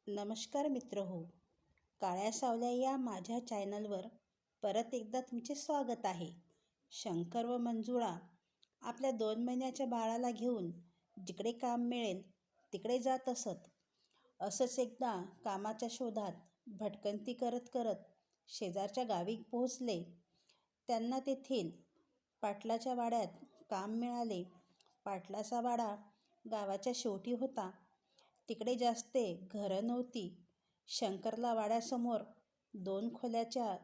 नमस्कार मित्रहो. काळ्या सावल्या या माझ्या चॅनलवर परत एकदा तुमचे स्वागत आहे. शंकर व मंजुळा आपल्या 2 महिन्याच्या बाळाला घेऊन जिकडे काम मिळेल तिकडे जात असत. असंच एकदा कामाच्या शोधात भटकंती करत करत शेजारच्या गावी पोहोचले. त्यांना तेथील पाटलाच्या वाड्यात काम मिळाले. पाटलाचा वाडा गावाच्या शेवटी होता. तिकडे जास्ते घरं नव्हती. शंकरला वाड्यासमोर 2 खोल्याच्या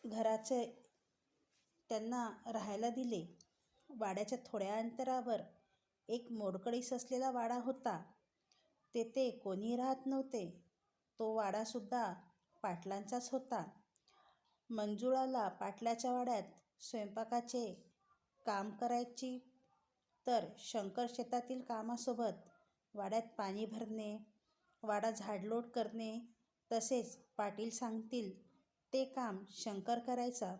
घराचे त्यांना राहायला दिले. वाड्याच्या थोड्या अंतरावर एक मोडकळीस असलेला वाडा होता. तेथे कोणी राहत नव्हते. तो वाडासुद्धा पाटलांचाच होता. मंजुळाला पाटलाच्या वाड्यात स्वयंपाकाचे काम करायची, तर शंकर शेतातील कामासोबत वाड्यात पाणी भरणे, वाडा झाडलोट करणे, तसेच पाटील सांगतील ते काम शंकर करायचा.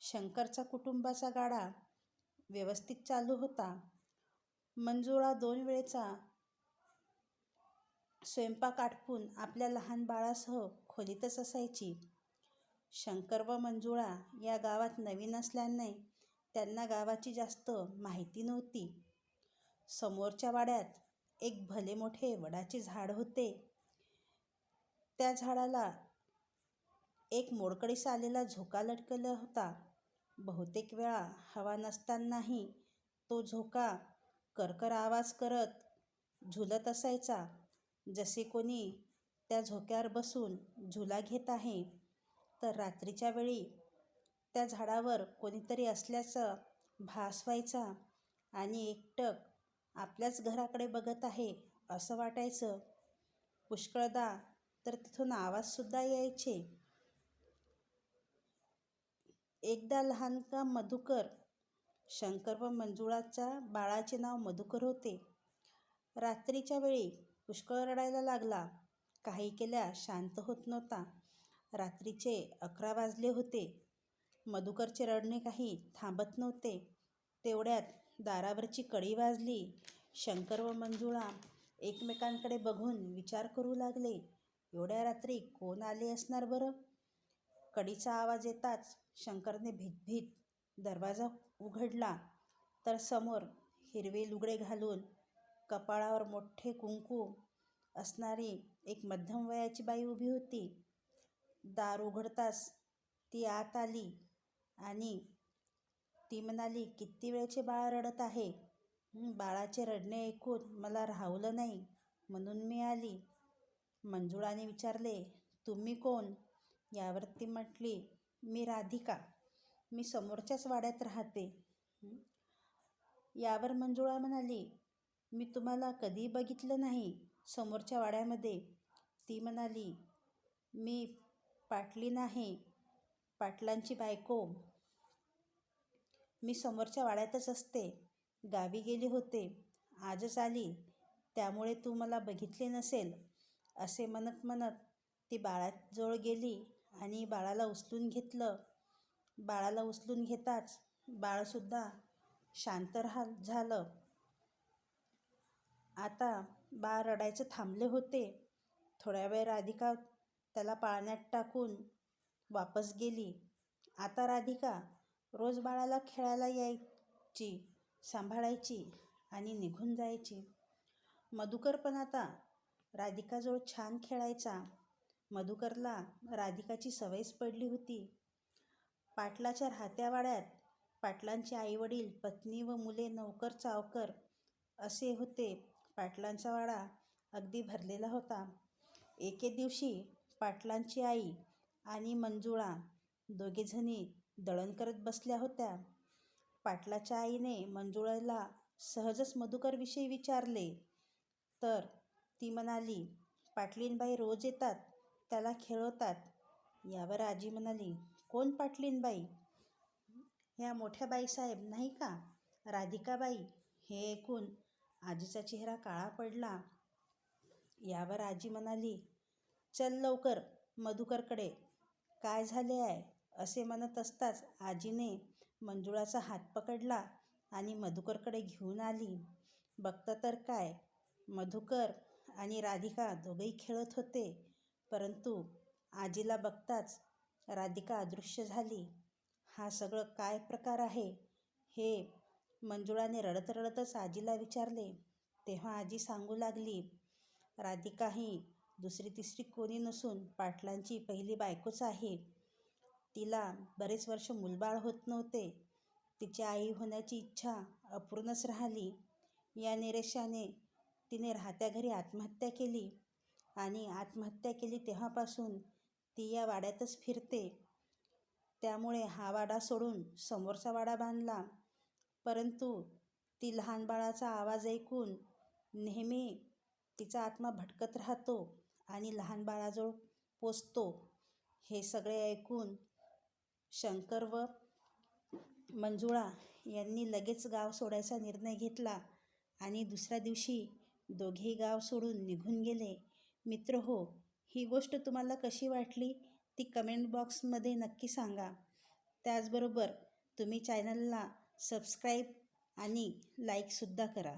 शंकरचा कुटुंबाचा गाडा व्यवस्थित चालू होता. मंजुळा 2 वेळेचा स्वयंपाक आटपून आपल्या लहान बाळासह खोलीतच असायची. शंकर व मंजुळा या गावात नवीन असल्याने त्यांना गावाची जास्त माहिती नव्हती. समोरच्या वाड्यात एक भले मोठे वडाचे झाड होते. त्या झाडाला एक मोडकळीस आलेला झोका लटकवला होता. बहुतेक वेळा हवा नसतानाही तो झोका करकर आवाज करत झुलत असायचा, जसे कोणी त्या झोक्यावर बसून झुला घेत आहे. तर रात्रीच्या वेळी त्या झाडावर कोणीतरी असल्याचा भास व्हायचा आणि एकटक आपल्याच घराकडे बघत आहे असं वाटायचं. पुष्कळदा तर तिथून आवाजसुद्धा यायचे. एकदा लहानगा मधुकर, शंकर व मंजुळाच्या बाळाचे नाव मधुकर होते, रात्रीच्या वेळी पुष्कळ रडायला लागला. काही केल्या शांत होत नव्हता. रात्रीचे 11 वाजले होते. मधुकरचे रडणे काही थांबत नव्हते. तेवढ्यात दारावरची कडी वाजली. शंकर व मंजुळा एकमेकांकडे बघून विचार करू लागले, एवढ्या रात्री कोण आले असणार बरं? कडीचा आवाज येताच शंकरने भीत दरवाजा उघडला, तर समोर हिरवे लुगडे घालून कपाळावर मोठे कुंकू असणारी एक मध्यम वयाची बाई उभी होती. दार उघडताच ती आत आली आणि ती म्हणाली, किती वेळचे बाळ रडत आहे. बाळाचे रडणे ऐकून मला राहवलं नाही म्हणून मी आली. मंजुळाने विचारले, तुम्ही कोण? यावर ती म्हटली, मी राधिका. मी समोरच्याच वाड्यात राहते. यावर मंजुळा म्हणाली, मी तुम्हाला कधी बघितलं नाही समोरच्या वाड्यामध्ये. ती म्हणाली, मी पाटलीन आहे, पाटलांची बायको. मी समोरच्या वाड्यातच असते. गावी गेले होते, आजच आली, त्यामुळे तू मला बघितले नसेल. असे म्हणत म्हणत ती बाळाजवळ गेली आणि बाळाला उचलून घेतलं. बाळाला उचलून घेताच बाळसुद्धा शांत झालं. आता बाळ रडायचं थांबले होते. थोड्या वेळ राधिका त्याला पाळण्यात टाकून वापस गेली. आता राधिका रोज बाळाला खेळायला यायची, सांभाळायची आणि निघून जायची. मधुकर पण आता राधिकाजवळ छान खेळायचा. मधुकरला राधिकाची सवयच पडली होती. पाटलाच्या राहत्या वाड्यात पाटलांचे आईवडील, पत्नी व मुले नोकर चाकर असे होते. पाटलांचा वाडा अगदी भरलेला होता. एके दिवशी पाटलांची आई आणि मंजुळा दोघीजणी दळण करत बसल्या होत्या. पाटलाच्या आईने मंजुळाला सहजच मधुकरविषयी विचारले, तर ती म्हणाली, पाटलीनबाई रोज येतात, त्याला खेळवतात. यावर आजी म्हणाली, कोण पाटलीनबाई? ह्या मोठ्या बाईसाहेब नाही का, राधिकाबाई. हे ऐकून आजीचा चेहरा काळा पडला. यावर आजी म्हणाली, चल लवकर मधुकरकडे, काय झाले आहे? असे म्हणत असताच आजीने मंजुळाचा हात पकडला आणि मधुकरकडे घेऊन आली. बघता तर काय, मधुकर आणि राधिका दोघेही खेळत होते. परंतु आजीला बघताच राधिका अदृश्य झाली. हा सगळं काय प्रकार आहे हे मंजुळाने रडत रडतच आजीला विचारले. तेव्हा आजी सांगू लागली, राधिका ही दुसरी तिसरी कोणी नसून पाटलांची पहिली बायकोच आहे. तिला बरेच वर्ष मूलबाळ होत नव्हते. तिची आई होण्याची इच्छा अपूर्णच राहिली. या निराशेने तिने राहत्या घरी आत्महत्या केली आणि आत्महत्या केली तेव्हापासून ती या वाड्यातच फिरते. त्यामुळे हा वाडा सोडून समोरचा वाडा बांधला. परंतु ती लहान बाळाचा आवाज ऐकून नेहमी तिचा आत्मा भटकत राहतो आणि लहान बाळाजवळ पोचतो. हे सगळे ऐकून शंकर व मंजुळा यांनी लगेच गाव सोडायचा निर्णय घेतला आणि दुसऱ्या दिवशी दोघेही गाव सोडून निघून गेले. मित्रहो, ही गोष्ट तुम्हाला कशी वाटली ती कमेंट बॉक्समध्ये नक्की सांगा. त्याचबरोबर तुम्ही चॅनलला सबस्क्राईब आणि लाईकसुद्धा करा.